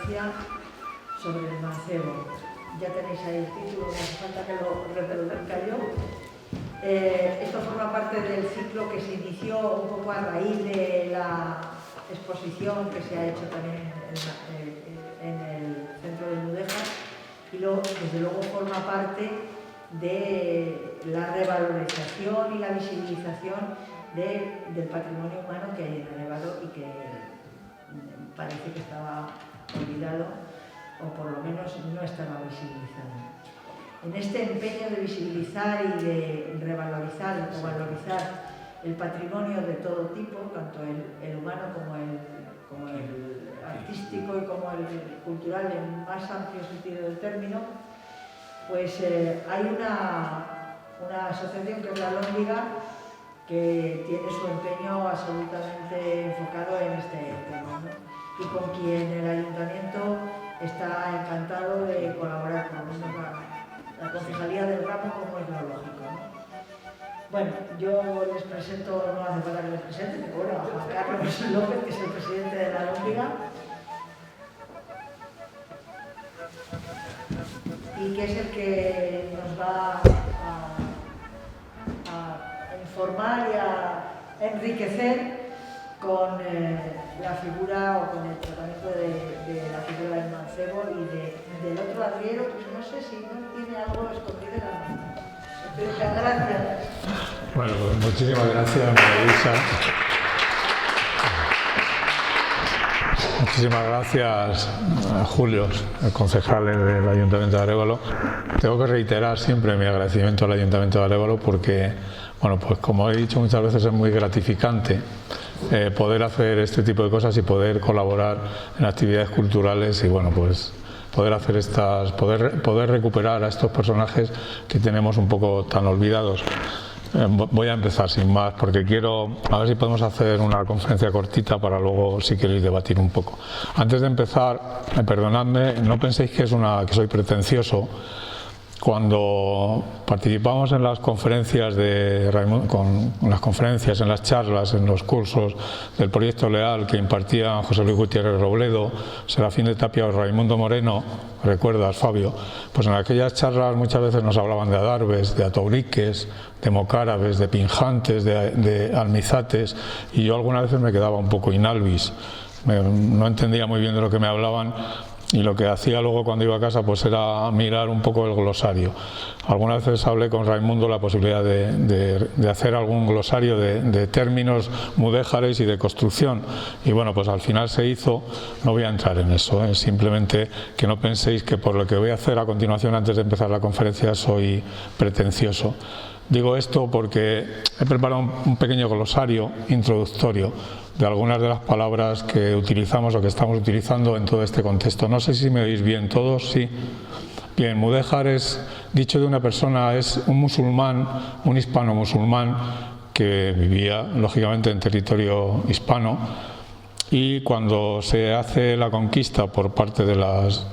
conferencia sobre el mancebo. Ya tenéis ahí el título, no hace falta que lo reproduzca yo. Esto forma parte del ciclo que se inició un poco a raíz de la exposición que se ha hecho también en el centro de Mudéjar, y luego, desde luego, forma parte de la revalorización y la visibilización del patrimonio humano que hay en Arévalo y que parece que estaba olvidado, o por lo menos no estaba visibilizado. En este empeño de visibilizar y de revalorizar o valorizar el patrimonio de todo tipo, tanto el humano como el artístico y como el cultural en más amplio sentido del término, pues hay una asociación que es la Alhóndiga, que tiene su empeño absolutamente enfocado en este tema, ¿no? Y con quien el ayuntamiento está encantado de colaborar, por lo menos la Concejalía del Ramo, como es lo lógico, ¿no? Bueno, yo les presento, no hace falta que les presente, pero bueno, a Juan Carlos López, que es el presidente de la Alhóndiga, y que es el que nos va a informar y a enriquecer con la figura o con el tratamiento de la figura del mancebo y del otro arriero, pues no sé si no tiene algo escondido en la mano. Muchas gracias. Bueno, pues muchísimas gracias, María Luisa. Muchísimas gracias a Julio, el concejal del Ayuntamiento de Arévalo. Tengo que reiterar siempre mi agradecimiento al Ayuntamiento de Arévalo porque, bueno, pues como he dicho muchas veces, es muy gratificante poder hacer este tipo de cosas y poder colaborar en actividades culturales y, bueno, pues poder hacer poder recuperar a estos personajes que tenemos un poco tan olvidados. Voy a empezar sin más porque quiero a ver si podemos hacer una conferencia cortita para luego, si queréis, debatir un poco. Antes de empezar, perdonadme, no penséis que soy pretencioso. Cuando participamos en las conferencias de Raimundo, en las charlas, en los cursos del proyecto Leal que impartían José Luis Gutiérrez Robledo, Serafín de Tapia o Raimundo Moreno, ¿recuerdas, Fabio? Pues en aquellas charlas muchas veces nos hablaban de adarves, de atobriques, de mocárabes, de pinjantes, de almizates, y yo algunas veces me quedaba un poco inalvis, no entendía muy bien de lo que me hablaban. Y lo que hacía luego cuando iba a casa pues era mirar un poco el glosario. Algunas veces hablé con Raimundo la posibilidad de hacer algún glosario de términos mudéjares y de construcción. Y bueno, pues al final se hizo. No voy a entrar en eso, simplemente que no penséis que por lo que voy a hacer a continuación antes de empezar la conferencia soy pretencioso. Digo esto porque he preparado un pequeño glosario introductorio de algunas de las palabras que utilizamos o que estamos utilizando en todo este contexto. No sé si me oís bien todos, sí. Bien, mudéjar es, dicho de una persona, es un musulmán, un hispano-musulmán que vivía lógicamente en territorio hispano, y cuando se hace la conquista por parte de las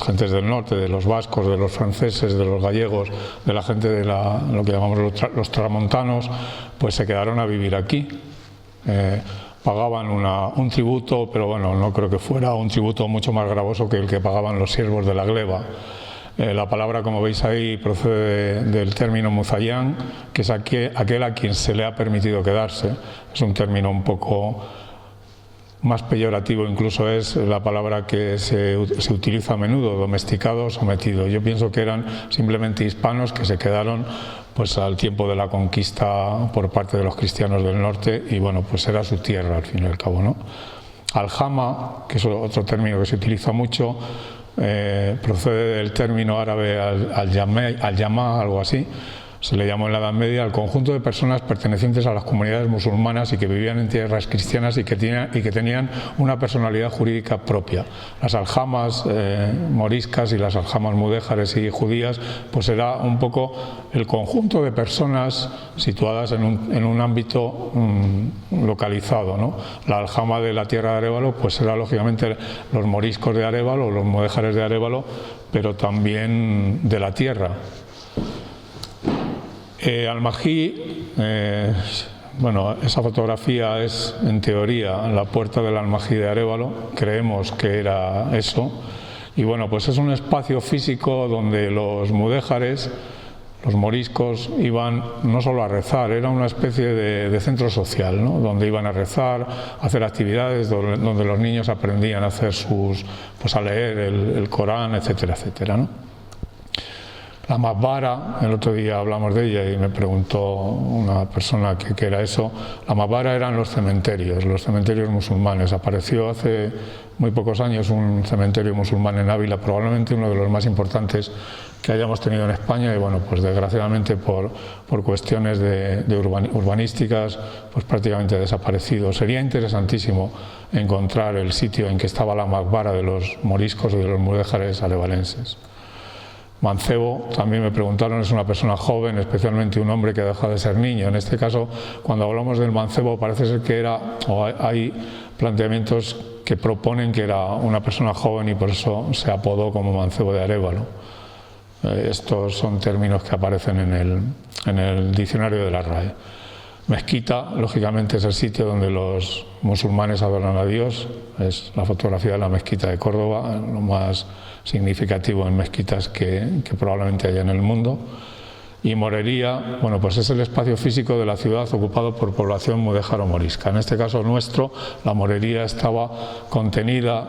gentes del norte, de los vascos, de los franceses, de los gallegos, de la gente de lo que llamamos los tramontanos, pues se quedaron a vivir aquí. Pagaban un tributo, pero bueno, no creo que fuera un tributo mucho más gravoso que el que pagaban los siervos de la gleba. La palabra, como veis ahí, procede del término muzayán, que es aquel a quien se le ha permitido quedarse. Es un término un poco más peyorativo, incluso es la palabra que se utiliza a menudo, domesticado o sometido. Yo pienso que eran simplemente hispanos que se quedaron pues al tiempo de la conquista por parte de los cristianos del norte, y bueno, pues era su tierra al fin y al cabo, ¿no? Aljama, que es otro término que se utiliza mucho, procede del término árabe al-yamá, algo así. Se le llamó en la Edad Media al conjunto de personas pertenecientes a las comunidades musulmanas y que vivían en tierras cristianas y que tenían una personalidad jurídica propia. Las aljamas moriscas y las aljamas mudéjares y judías, pues era un poco el conjunto de personas situadas en un ámbito localizado, ¿no? La aljama de la tierra de Arévalo pues era lógicamente los moriscos de Arévalo, los mudéjares de Arévalo, pero también de la tierra. Almají, Bueno, esa fotografía es, en teoría, la puerta del Almají de Arévalo. Creemos que era eso. Y bueno, pues es un espacio físico donde los mudéjares, los moriscos, iban no solo a rezar, era una especie de centro social, ¿no? Donde iban a rezar, a hacer actividades, donde los niños aprendían a hacer pues a leer el Corán, etcétera, etcétera, ¿no? La Maqbara, el otro día hablamos de ella y me preguntó una persona qué era eso. La Maqbara eran los cementerios musulmanes. Apareció hace muy pocos años un cementerio musulmán en Ávila, probablemente uno de los más importantes que hayamos tenido en España, y bueno, pues desgraciadamente por cuestiones urbanísticas, pues prácticamente desaparecido. Sería interesantísimo encontrar el sitio en que estaba la Maqbara de los moriscos y de los mudéjares arevalenses. Mancebo, también me preguntaron, es una persona joven, especialmente un hombre que ha dejado de ser niño. En este caso, cuando hablamos del mancebo, parece ser que hay planteamientos que proponen que era una persona joven y por eso se apodó como mancebo de Arévalo. Estos son términos que aparecen en el diccionario de la RAE. Mezquita, lógicamente, es el sitio donde los musulmanes adoran a Dios. Es la fotografía de la mezquita de Córdoba, lo más significativo en mezquitas que probablemente haya en el mundo. Y Morería, bueno, pues es el espacio físico de la ciudad ocupado por población mudéjaro morisca. En este caso nuestro, la Morería estaba contenida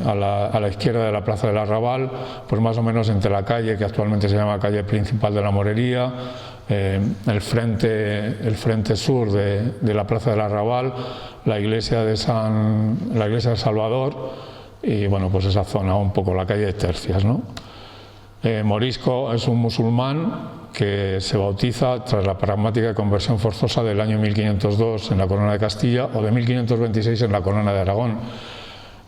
a la izquierda de la Plaza del Arrabal, pues más o menos entre la calle que actualmente se llama calle principal de la Morería, el frente sur de la Plaza del Arrabal, la iglesia de El Salvador y bueno, pues esa zona, un poco la calle de Tercias, ¿no? Morisco es un musulmán que se bautiza tras la pragmática conversión forzosa del año 1502 en la Corona de Castilla o de 1526 en la Corona de Aragón.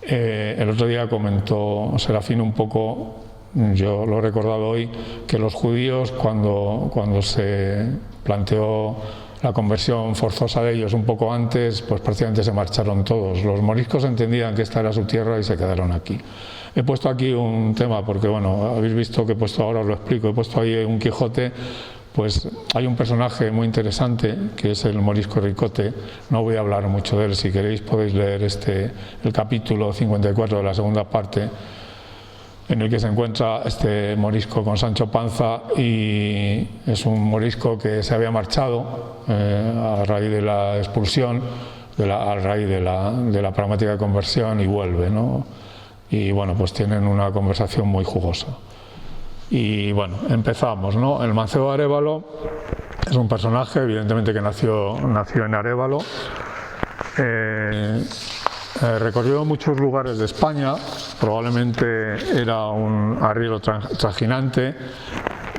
El otro día comentó Serafín un poco, yo lo he recordado hoy, que los judíos cuando se planteó la conversión forzosa de ellos un poco antes, pues prácticamente se marcharon todos. Los moriscos entendían que esta era su tierra y se quedaron aquí. He puesto aquí un tema porque, bueno, habéis visto que he puesto, ahora os lo explico, he puesto ahí un Quijote, pues hay un personaje muy interesante que es el morisco Ricote. No voy a hablar mucho de él, si queréis podéis leer el capítulo 54 de la segunda parte, en el que se encuentra este morisco con Sancho Panza, y es un morisco que se había marchado a raíz de la expulsión, a raíz de la pragmática conversión, y vuelve, ¿no? Y bueno, pues tienen una conversación muy jugosa. Y bueno, empezamos, ¿no? El mancebo de Arévalo es un personaje, evidentemente, que nació en Arévalo. Recorrió muchos lugares de España, probablemente era un arriero trajinante.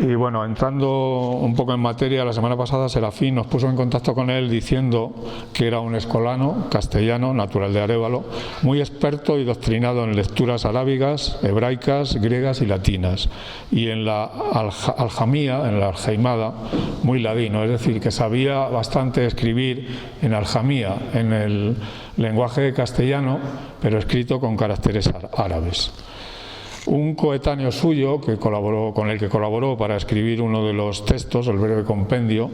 Y bueno, entrando un poco en materia, la semana pasada Serafín nos puso en contacto con él diciendo que era un escolano castellano, natural de Arévalo, muy experto y doctrinado en lecturas arábigas, hebraicas, griegas y latinas. Y en la aljamía, en la aljaimada, muy ladino, es decir, que sabía bastante escribir en aljamía, en el lenguaje castellano, pero escrito con caracteres árabes. Un coetáneo suyo con el que colaboró para escribir uno de los textos, el breve compendio,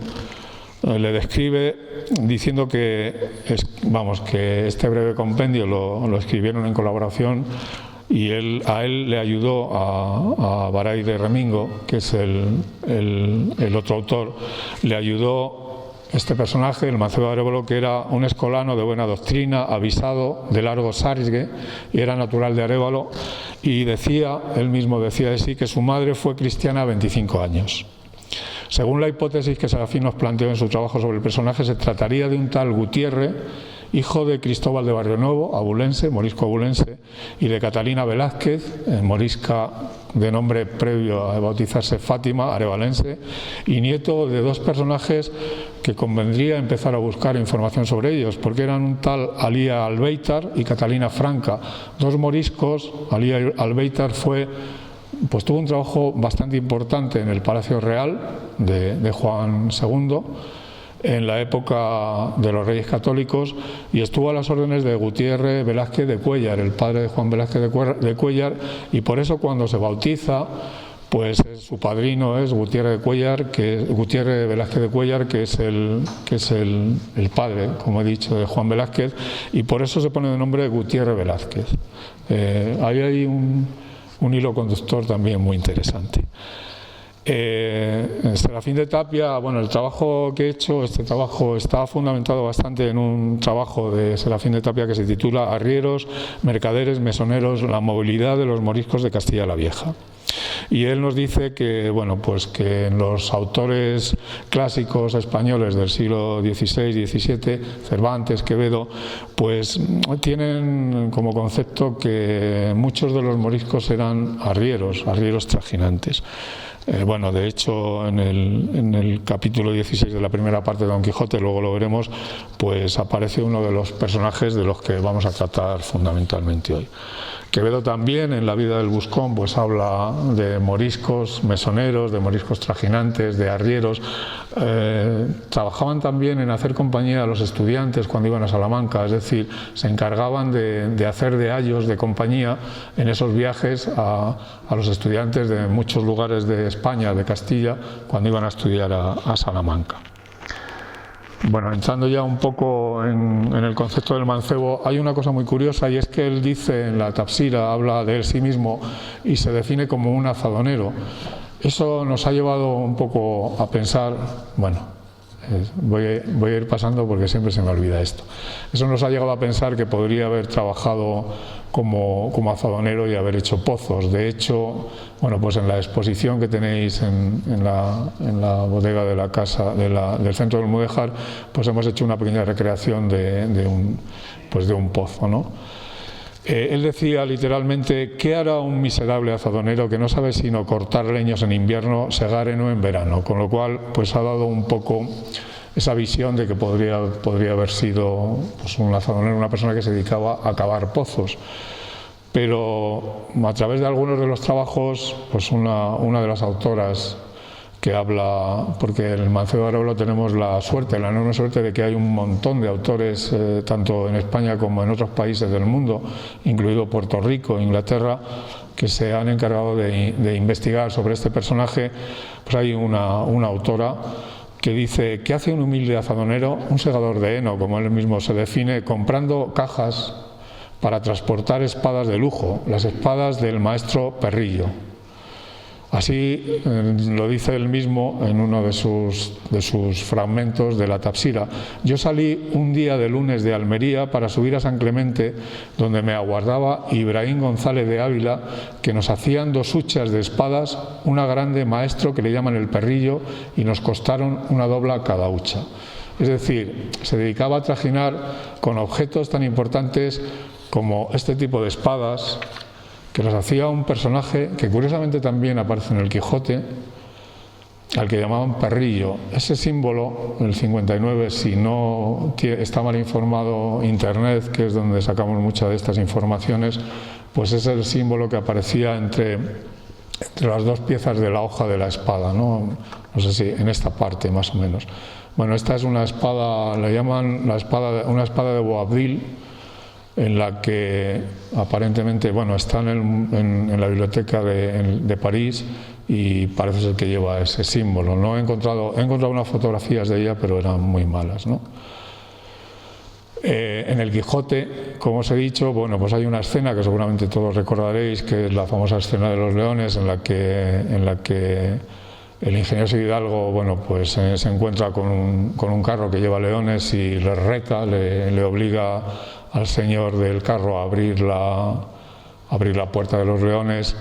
le describe diciendo que este breve compendio lo escribieron en colaboración, y a él le ayudó a Baray de Remingo, que es el otro autor, le ayudó este personaje, el mancebo de Arévalo, que era un escolano de buena doctrina, avisado, de largo sarsgue, y era natural de Arévalo, y él mismo decía de sí que su madre fue cristiana a 25 años. Según la hipótesis que Serafín nos planteó en su trabajo sobre el personaje, se trataría de un tal Gutiérrez, hijo de Cristóbal de Barrionuevo, abulense, morisco abulense, y de Catalina Velázquez, morisca de nombre previo a bautizarse Fátima, arevalense, y nieto de dos personajes que convendría empezar a buscar información sobre ellos, porque eran un tal Alía Albeitar y Catalina Franca, dos moriscos. Alía Albeitar tuvo un trabajo bastante importante en el Palacio Real de Juan II, en la época de los Reyes Católicos, y estuvo a las órdenes de Gutiérrez Velázquez de Cuéllar, el padre de Juan Velázquez de Cuéllar, y por eso cuando se bautiza, pues su padrino es Gutiérrez Velázquez de Cuéllar, que es el padre, como he dicho, de Juan Velázquez, y por eso se pone de nombre Gutiérrez Velázquez. Ahí hay un hilo conductor también muy interesante. Serafín de Tapia, bueno, el trabajo que he hecho, este trabajo está fundamentado bastante en un trabajo de Serafín de Tapia que se titula Arrieros, mercaderes, mesoneros, la movilidad de los moriscos de Castilla la Vieja. Y él nos dice que, bueno, pues que los autores clásicos españoles del siglo XVI, XVII, Cervantes, Quevedo, pues tienen como concepto que muchos de los moriscos eran arrieros trajinantes. Bueno, de hecho, en el capítulo 16 de la primera parte de Don Quijote, luego lo veremos, pues aparece uno de los personajes de los que vamos a tratar fundamentalmente hoy. Quevedo también, en La vida del buscón, pues habla de moriscos mesoneros, de moriscos trajinantes, de arrieros. Trabajaban también en hacer compañía a los estudiantes cuando iban a Salamanca, es decir, se encargaban de hacer de ayos de compañía en esos viajes a los estudiantes de muchos lugares de España, de Castilla, cuando iban a estudiar a Salamanca. Bueno, entrando ya un poco en el concepto del mancebo, hay una cosa muy curiosa, y es que él dice en la Tafsira, habla de él sí mismo y se define como un azadonero. Eso nos ha llevado un poco a pensar, bueno, voy a ir pasando porque siempre se me olvida esto. Eso nos ha llegado a pensar que podría haber trabajado como azadonero y haber hecho pozos. De hecho, bueno, pues en la exposición que tenéis en la bodega de la casa del centro del Mudéjar, pues hemos hecho una pequeña recreación de un pozo, ¿no? Él decía literalmente: ¿qué hará un miserable azadonero que no sabe sino cortar leños en invierno, segar heno en verano? Con lo cual, pues ha dado un poco esa visión de que podría haber sido, pues, un azadonero, una persona que se dedicaba a cavar pozos. Pero a través de algunos de los trabajos, pues una de las autoras que habla, porque en el Mancebo de Arévalo tenemos la enorme suerte de que hay un montón de autores, tanto en España como en otros países del mundo, incluido Puerto Rico, Inglaterra, que se han encargado de investigar sobre este personaje. Pues hay una autora que dice: ¿qué hace un humilde azadonero, un segador de heno, como él mismo se define, comprando cajas para transportar espadas de lujo, las espadas del maestro Perrillo? Así lo dice él mismo en uno de sus fragmentos de la Tafsira. Yo salí un día de lunes de Almería para subir a San Clemente, donde me aguardaba Ibrahim González de Ávila, que nos hacían 2 huchas de espadas, una grande, maestro, que le llaman el Perrillo, y nos costaron una dobla cada hucha. Es decir, se dedicaba a trajinar con objetos tan importantes como este tipo de espadas, que los hacía un personaje que curiosamente también aparece en el Quijote, al que llamaban Perrillo. Ese símbolo, el 59, si no está mal informado Internet, que es donde sacamos muchas de estas informaciones, pues es el símbolo que aparecía entre las 2 piezas de la hoja de la espada, ¿no? No sé si en esta parte más o menos. Bueno, esta es una espada, le llaman una espada de Boabdil, en la que aparentemente, bueno, está en la biblioteca de París, y parece ser que lleva ese símbolo. No he encontrado unas fotografías de ella, pero eran muy malas, ¿no? En el Quijote, como os he dicho, bueno, pues hay una escena que seguramente todos recordaréis, que es la famosa escena de los leones, en la que el ingeniero Hidalgo, bueno, pues se encuentra con un carro que lleva leones y le reta, le obliga al señor del carro a abrir la puerta de los leones,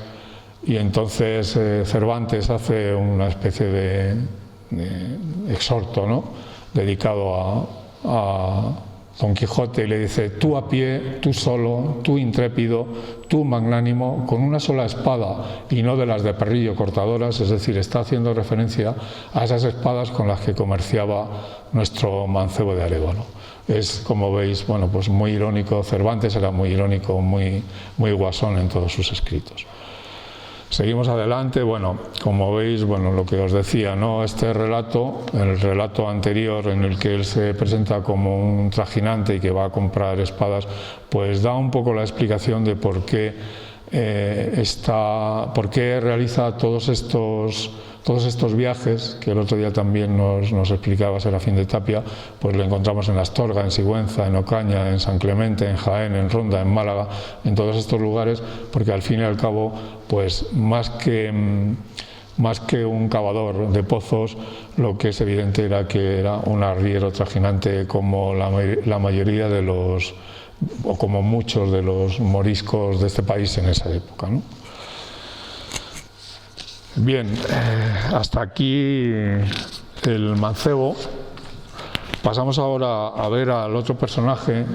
y entonces Cervantes hace una especie de exhorto, ¿no?, dedicado a Don Quijote, y le dice: tú a pie, tú solo, tú intrépido, tú magnánimo, con una sola espada, y no de las de Perrillo cortadoras. Es decir, está haciendo referencia a esas espadas con las que comerciaba nuestro Mancebo de Arévalo. Es, como veis, bueno, pues muy irónico. Cervantes era muy irónico, muy guasón en todos sus escritos. Seguimos adelante. Bueno, como veis, bueno, lo que os decía, ¿no? Este relato, el relato anterior en el que él se presenta como un trajinante y que va a comprar espadas, pues da un poco la explicación de por qué por qué realiza todos estos viajes, que el otro día también nos explicaba Serafín de Tapia. Pues lo encontramos en Astorga, en Sigüenza, en Ocaña, en San Clemente, en Jaén, en Ronda, en Málaga, en todos estos lugares, porque al fin y al cabo, pues más que un cavador de pozos, lo que es evidente era que era un arriero trajinante, como la mayoría de los, o como muchos de los moriscos de este país en esa época, ¿no? Bien, hasta aquí el mancebo. Pasamos ahora a ver al otro personaje,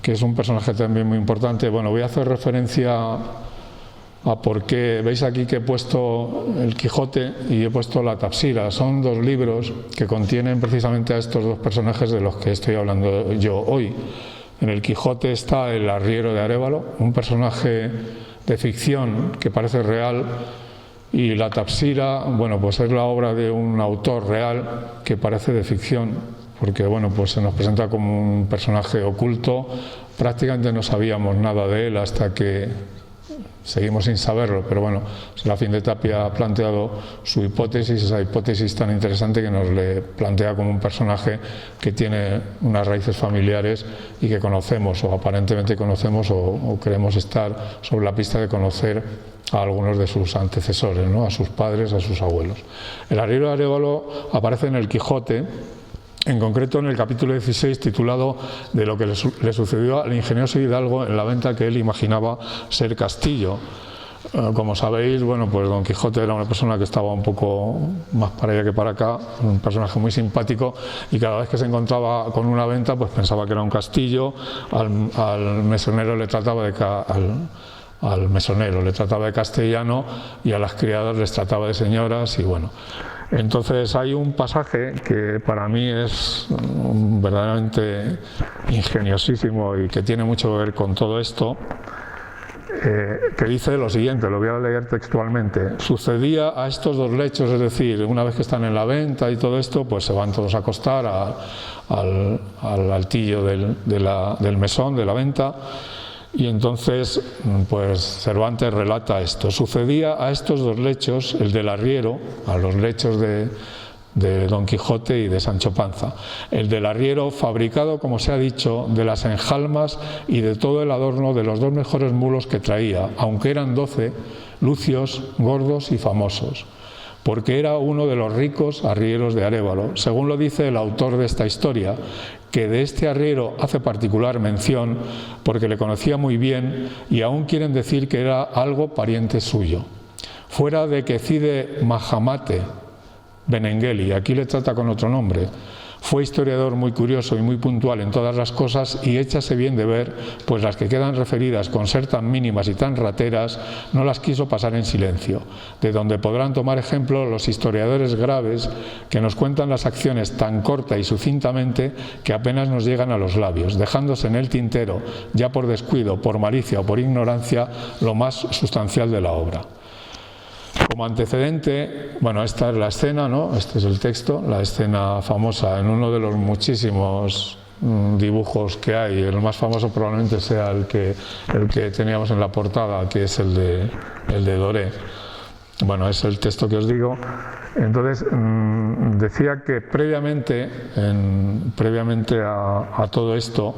que es un personaje también muy importante. Bueno, voy a hacer referencia a por qué. Veis aquí que he puesto el Quijote y he puesto la Tapsira. Son dos libros que contienen precisamente a estos dos personajes de los que estoy hablando yo hoy. En el Quijote está el arriero de Arévalo, un personaje de ficción que parece real, y la Tapsira, bueno, pues es la obra de un autor real que parece de ficción, porque bueno, pues se nos presenta como un personaje oculto. Prácticamente no sabíamos nada de él hasta que seguimos sin saberlo, pero bueno, Serafín de Tapia ha planteado su hipótesis, esa hipótesis tan interesante que nos le plantea como un personaje que tiene unas raíces familiares y que conocemos, o aparentemente conocemos, o creemos estar sobre la pista de conocer a algunos de sus antecesores, ¿no? A sus padres, a sus abuelos. El arriero de Arévalo aparece en el Quijote, en concreto en el capítulo 16, titulado de lo que le sucedió al ingenioso hidalgo en la venta que él imaginaba ser castillo. Como sabéis, bueno, pues Don Quijote era una persona que estaba un poco más para allá que para acá, un personaje muy simpático, y cada vez que se encontraba con una venta, pues pensaba que era un castillo. Al mesonero le trataba al mesonero le trataba de castellano, y a las criadas les trataba de señoras, y bueno. Entonces hay un pasaje que para mí es verdaderamente ingeniosísimo y que tiene mucho que ver con todo esto, que dice lo siguiente, lo voy a leer textualmente. Sucedía a estos dos lechos, es decir, una vez que están en la venta y todo esto, pues se van todos a acostar al altillo del mesón, de la venta. Y entonces, pues Cervantes relata esto. Sucedía a estos dos lechos, el del arriero, a los lechos de Don Quijote y de Sancho Panza. El del arriero, fabricado, como se ha dicho, de las enjalmas y de todo el adorno de los dos mejores mulos que traía, aunque eran 12, lucios, gordos y famosos, porque era uno de los ricos arrieros de Arévalo, según lo dice el autor de esta historia, que de este arriero hace particular mención porque le conocía muy bien, y aún quieren decir que era algo pariente suyo. Fuera de que Cide Mahamate Benengeli, aquí le trata con otro nombre, fue historiador muy curioso y muy puntual en todas las cosas, y échase bien de ver, pues las que quedan referidas con ser tan mínimas y tan rateras, no las quiso pasar en silencio, de donde podrán tomar ejemplo los historiadores graves que nos cuentan las acciones tan corta y sucintamente que apenas nos llegan a los labios, dejándose en el tintero, ya por descuido, por malicia o por ignorancia, lo más sustancial de la obra. Como antecedente, bueno, esta es la escena, ¿no? Este es el texto, la escena famosa en uno de los muchísimos dibujos que hay. El más famoso probablemente sea el que teníamos en la portada, que es el de Doré. Bueno, es el texto que os digo. Entonces, decía que previamente a todo esto,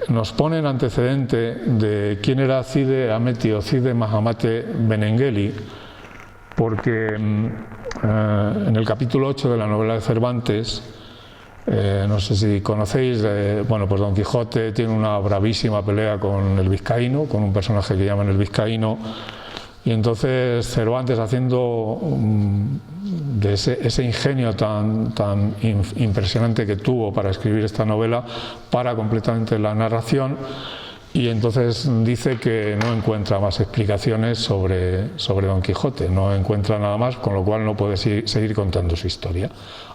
nos ponen antecedente de quién era Cide Hamete o Cide Mahamate Benengeli, porque en el capítulo 8 de la novela de Cervantes, no sé si conocéis, bueno, pues Don Quijote tiene una bravísima pelea con el vizcaíno, con un personaje que llaman el vizcaíno, y entonces Cervantes, haciendo de ese ingenio tan impresionante que tuvo para escribir esta novela, para completamente la narración, y entonces dice que no encuentra más explicaciones sobre Don Quijote, no encuentra nada más, con lo cual no puede seguir contando su historia.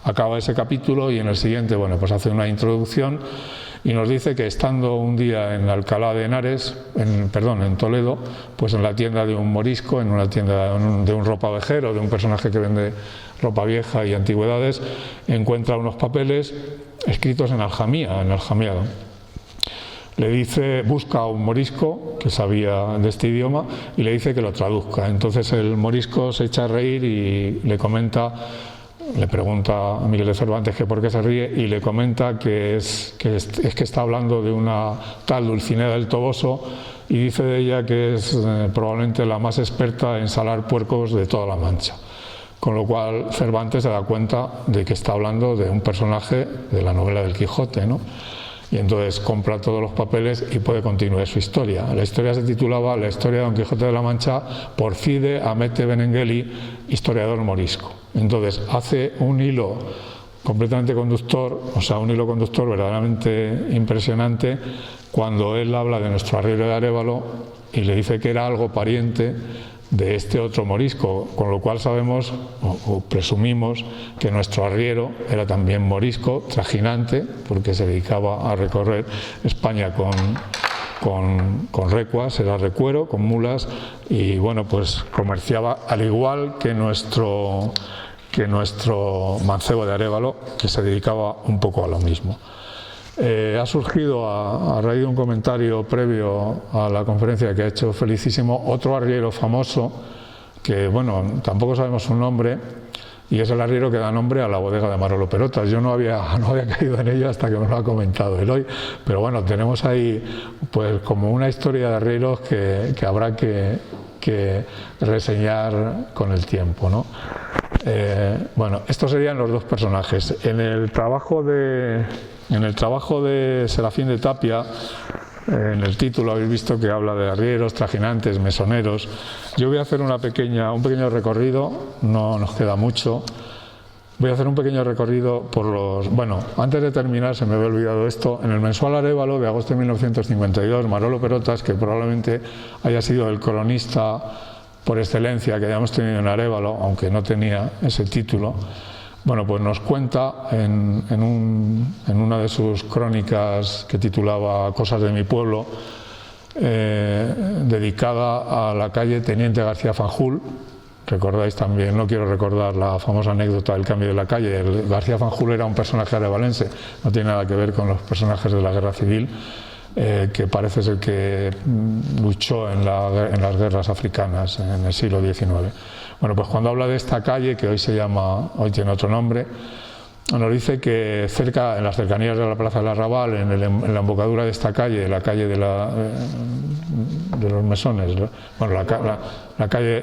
Acaba ese capítulo y en el siguiente, bueno, pues hace una introducción y nos dice que estando un día en Alcalá de Henares, en Toledo, pues en la tienda de un morisco, en una tienda de un ropavejero, de un personaje que vende ropa vieja y antigüedades, encuentra unos papeles escritos en aljamiado. le dice, busca a un morisco que sabía de este idioma y le dice que lo traduzca. Entonces el morisco se echa a reír y le pregunta a Miguel de Cervantes que por qué se ríe, y le comenta que es que está hablando de una tal Dulcinea del Toboso, y dice de ella que es probablemente la más experta en salar puercos de toda la Mancha. Con lo cual Cervantes se da cuenta de que está hablando de un personaje de la novela del Quijote, ¿no? Y entonces compra todos los papeles y puede continuar su historia. La historia se titulaba La historia de Don Quijote de la Mancha por Cide Hamete Benengeli, historiador morisco. Entonces hace un hilo completamente conductor, o sea, un hilo conductor verdaderamente impresionante, cuando él habla de nuestro arriero de Arévalo y le dice que era algo pariente de este otro morisco, con lo cual sabemos o presumimos que nuestro arriero era también morisco, trajinante, porque se dedicaba a recorrer España con recuas, era recuero, con mulas, y bueno, pues comerciaba al igual que nuestro mancebo de Arévalo, que se dedicaba un poco a lo mismo. Ha surgido a raíz de un comentario previo a la conferencia que ha hecho Felicísimo otro arriero famoso que, bueno, tampoco sabemos su nombre, y es el arriero que da nombre a la bodega de Manolo Perotas. Yo no había caído en ello hasta que me lo ha comentado Eloy, pero bueno, tenemos ahí pues como una historia de arrieros que habrá que reseñar con el tiempo, ¿no? Bueno, estos serían los dos personajes. En el trabajo de Serafín de Tapia, en el título habéis visto que habla de arrieros, trajinantes, mesoneros. Yo voy a hacer un pequeño recorrido, no nos queda mucho. Voy a hacer un pequeño recorrido por los... Bueno, antes de terminar, se me había olvidado esto. En el mensual Arévalo de agosto de 1952, Manolo Perotas, que probablemente haya sido el cronista por excelencia que hayamos tenido en Arévalo, aunque no tenía ese título, bueno, pues nos cuenta en una de sus crónicas que titulaba Cosas de mi pueblo, dedicada a la calle Teniente García Fanjul. Recordáis también, no quiero recordar la famosa anécdota del cambio de la calle. El García Fanjul era un personaje arevalense, no tiene nada que ver con los personajes de la Guerra Civil, que parece ser que luchó en las guerras africanas en el siglo XIX. Bueno, pues cuando habla de esta calle, que hoy tiene otro nombre, nos dice que cerca, en las cercanías de la Plaza del Arrabal, en la embocadura de esta calle, la calle de los Mesones, bueno, la calle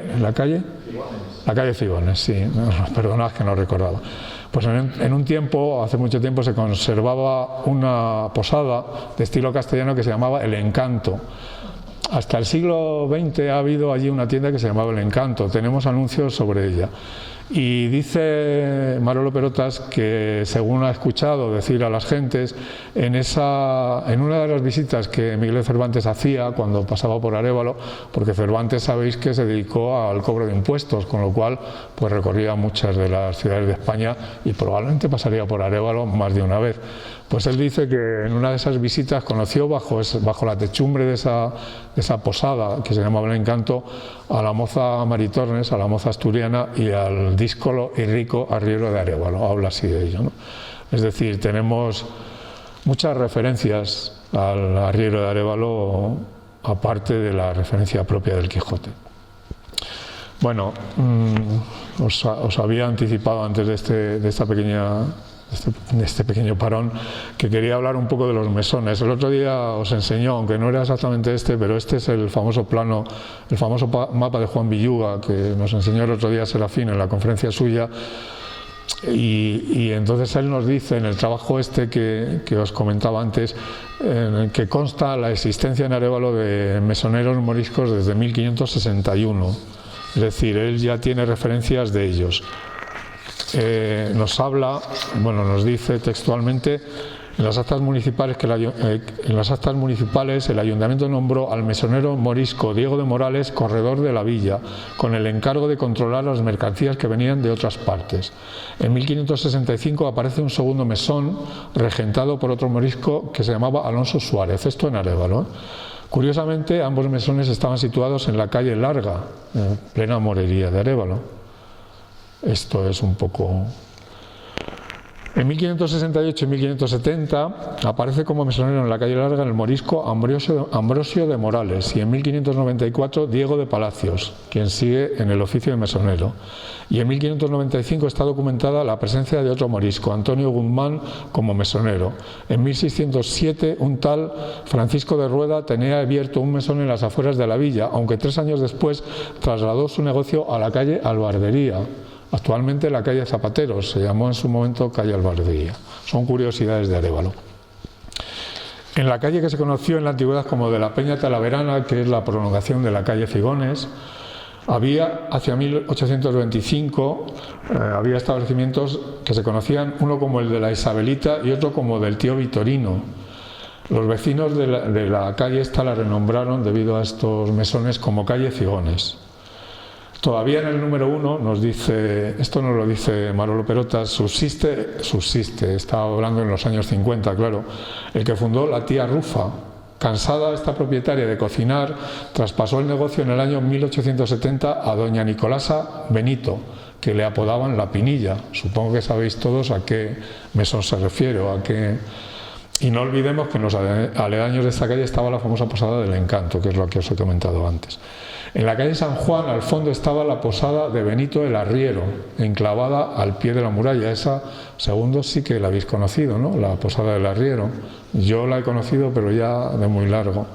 Cibones, sí, perdonad que no recordaba. Pues en un tiempo, hace mucho tiempo, se conservaba una posada de estilo castellano que se llamaba El Encanto. Hasta el siglo XX ha habido allí una tienda que se llamaba El Encanto, tenemos anuncios sobre ella. Y dice Manolo Perotas que, según ha escuchado decir a las gentes, en una de las visitas que Miguel de Cervantes hacía cuando pasaba por Arévalo, porque Cervantes sabéis que se dedicó al cobro de impuestos, con lo cual pues recorría muchas de las ciudades de España y probablemente pasaría por Arévalo más de una vez. Pues él dice que en una de esas visitas conoció bajo la techumbre de esa posada que se llamaba El Encanto a la moza Maritornes, a la moza asturiana, y al díscolo y rico arriero de Arévalo. Habla así de ello, ¿no? Es decir, tenemos muchas referencias al arriero de Arévalo, aparte de la referencia propia del Quijote. Bueno, os había anticipado antes de este pequeño parón, que quería hablar un poco de los mesones. El otro día os enseñó, aunque no era exactamente pero este es el famoso mapa de Juan Villuga, que nos enseñó el otro día Serafín en la conferencia suya, y entonces él nos dice en el trabajo que os comentaba antes, en el que consta la existencia en Arévalo de mesoneros moriscos desde 1561, es decir, él ya tiene referencias de ellos. Nos dice textualmente: en las actas municipales el ayuntamiento nombró al mesonero morisco Diego de Morales corredor de la villa, con el encargo de controlar las mercancías que venían de otras partes. En 1565 aparece un segundo mesón regentado por otro morisco que se llamaba Alonso Suárez, esto en Arévalo. Curiosamente, ambos mesones estaban situados en la calle Larga, en plena morería de Arévalo. Esto es un poco... En 1568 y 1570 aparece como mesonero en la calle Larga el morisco Ambrosio de Morales, y en 1594 Diego de Palacios, quien sigue en el oficio de mesonero. Y en 1595 está documentada la presencia de otro morisco, Antonio Guzmán, como mesonero. En 1607 un tal Francisco de Rueda tenía abierto un mesón en las afueras de la villa, aunque 3 años después trasladó su negocio a la calle Albardería. Actualmente la calle Zapateros, se llamó en su momento calle Albardería. Son curiosidades de Arévalo. En la calle que se conoció en la antigüedad como de la Peña Talaverana, que es la prolongación de la calle Figones, había, hacia 1825, había establecimientos que se conocían, uno como el de la Isabelita y otro como del tío Vitorino. Los vecinos de la calle esta la renombraron, debido a estos mesones, como calle Figones. Todavía en el número 1 nos dice, esto nos lo dice Manolo Perotas, subsiste, estaba hablando en los años 50, claro, el que fundó la tía Rufa. Cansada esta propietaria de cocinar, traspasó el negocio en el año 1870 a doña Nicolasa Benito, que le apodaban La Pinilla. Supongo que sabéis todos a qué mesón se refiere o a qué... Y no olvidemos que en los aledaños de esta calle estaba la famosa posada del Encanto, que es lo que os he comentado antes. En la calle San Juan, al fondo, estaba la posada de Benito el Arriero, enclavada al pie de la muralla. Esa, segundo, sí que la habéis conocido, ¿no? La posada del Arriero. Yo la he conocido, pero ya de muy largo.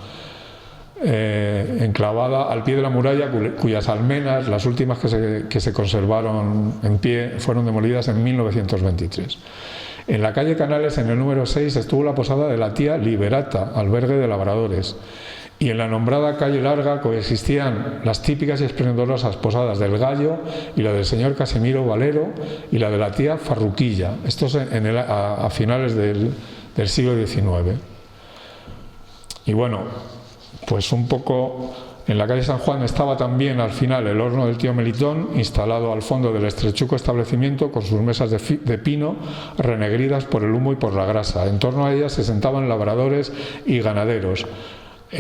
Enclavada al pie de la muralla, cuyas almenas, las últimas que se conservaron en pie, fueron demolidas en 1923. En la calle Canales, en el número 6, estuvo la posada de la tía Liberata, albergue de labradores. Y en la nombrada calle Larga coexistían las típicas y esplendorosas posadas del Gallo y la del señor Casimiro Valero y la de la tía Farruquilla. Esto es a finales del siglo XIX. Y bueno, pues un poco... En la calle San Juan estaba también al final el horno del tío Melitón, instalado al fondo del estrechuco establecimiento con sus mesas de pino renegridas por el humo y por la grasa. En torno a ellas se sentaban labradores y ganaderos,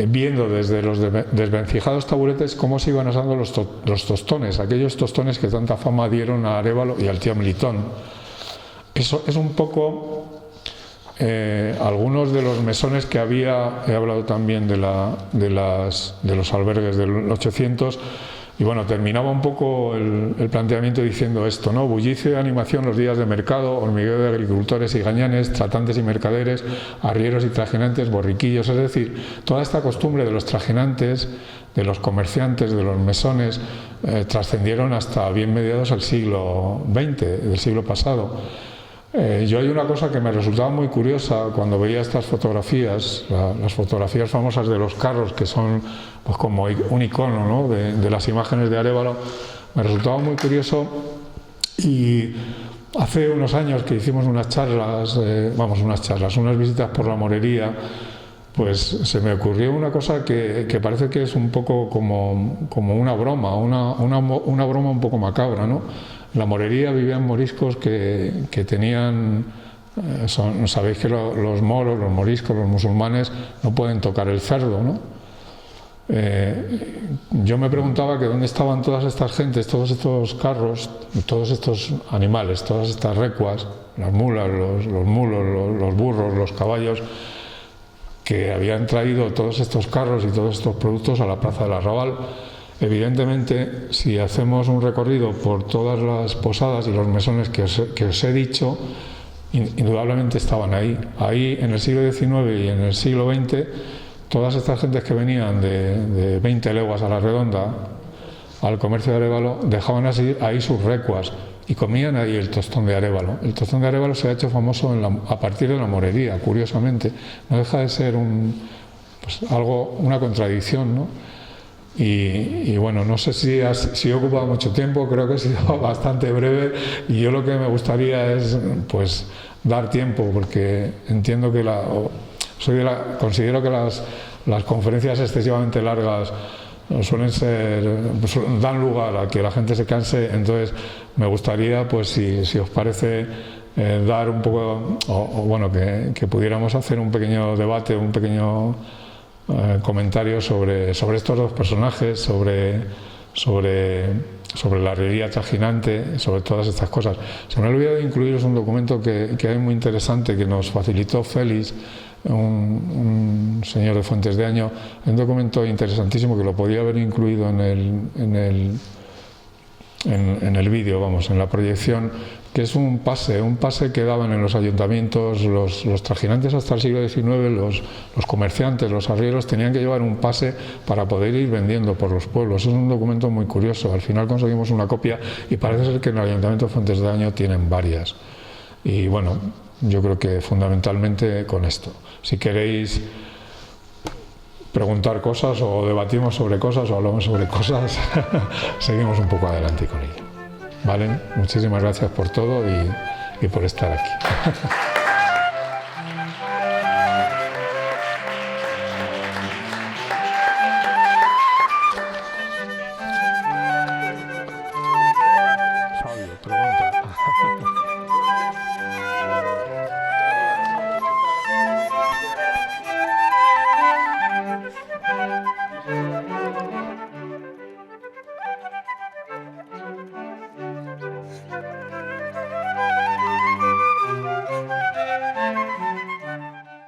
viendo desde los desvencijados taburetes cómo se iban asando los tostones, aquellos tostones que tanta fama dieron a Arévalo y al tío Melitón. Eso es un poco... algunos de los mesones que había, he hablado también de los albergues del 800, y bueno, terminaba un poco el planteamiento diciendo esto, ¿no? Bullicio de animación los días de mercado, hormigueo de agricultores y gañanes, tratantes y mercaderes, arrieros y trajinantes, borriquillos, es decir, toda esta costumbre de los trajinantes, de los comerciantes, de los mesones, trascendieron hasta bien mediados al siglo XX, del siglo pasado. Yo hay una cosa que me resultaba muy curiosa cuando veía estas fotografías, las fotografías famosas de los carros, que son pues como un icono, ¿no? de las imágenes de Arévalo. Me resultaba muy curioso, y hace unos años que hicimos unas visitas por la Morería, pues se me ocurrió una cosa que parece que es un poco como una broma, una broma un poco macabra, ¿no? En la Morería vivían moriscos que tenían, sabéis que los moros, los moriscos, los musulmanes no pueden tocar el cerdo, ¿no? Yo me preguntaba que dónde estaban todas estas gentes, todos estos carros, todos estos animales, todas estas recuas, las mulas, los mulos, los burros, los caballos, que habían traído todos estos carros y todos estos productos a la Plaza del Arrabal. Evidentemente, si hacemos un recorrido por todas las posadas y los mesones que os he dicho, indudablemente estaban ahí. Ahí, en el siglo XIX y en el siglo XX, todas estas gentes que venían de 20 leguas a la redonda al comercio de Arévalo dejaban ahí sus recuas y comían ahí el tostón de Arévalo. El tostón de Arévalo se ha hecho famoso a partir de la Morería, curiosamente. No deja de ser una contradicción, ¿no? Y bueno, no sé si he ocupado mucho tiempo, creo que he sido bastante breve, y yo lo que me gustaría es pues dar tiempo, porque entiendo que considero que las conferencias excesivamente largas dan lugar a que la gente se canse. Entonces me gustaría, pues si os parece, dar un poco, que pudiéramos hacer un pequeño debate, un pequeño comentario sobre estos dos personajes, sobre sobre la arriería trajinante, sobre todas estas cosas. Se me ha olvidado incluiros un documento que hay muy interesante que nos facilitó Félix, un señor de Fuentes de Año, un documento interesantísimo que lo podía haber incluido en el vídeo, vamos, en la proyección, que es un pase que daban en los ayuntamientos los trajinantes hasta el siglo XIX, los comerciantes, los arrieros tenían que llevar un pase para poder ir vendiendo por los pueblos. Es un documento muy curioso. Al final conseguimos una copia y parece ser que en el Ayuntamiento de Fuentes de Año tienen varias. Y bueno, yo creo que fundamentalmente con esto. Si queréis preguntar cosas o debatimos sobre cosas o hablamos sobre cosas, seguimos un poco adelante con ello. ¿Vale? Muchísimas gracias por todo y por estar aquí.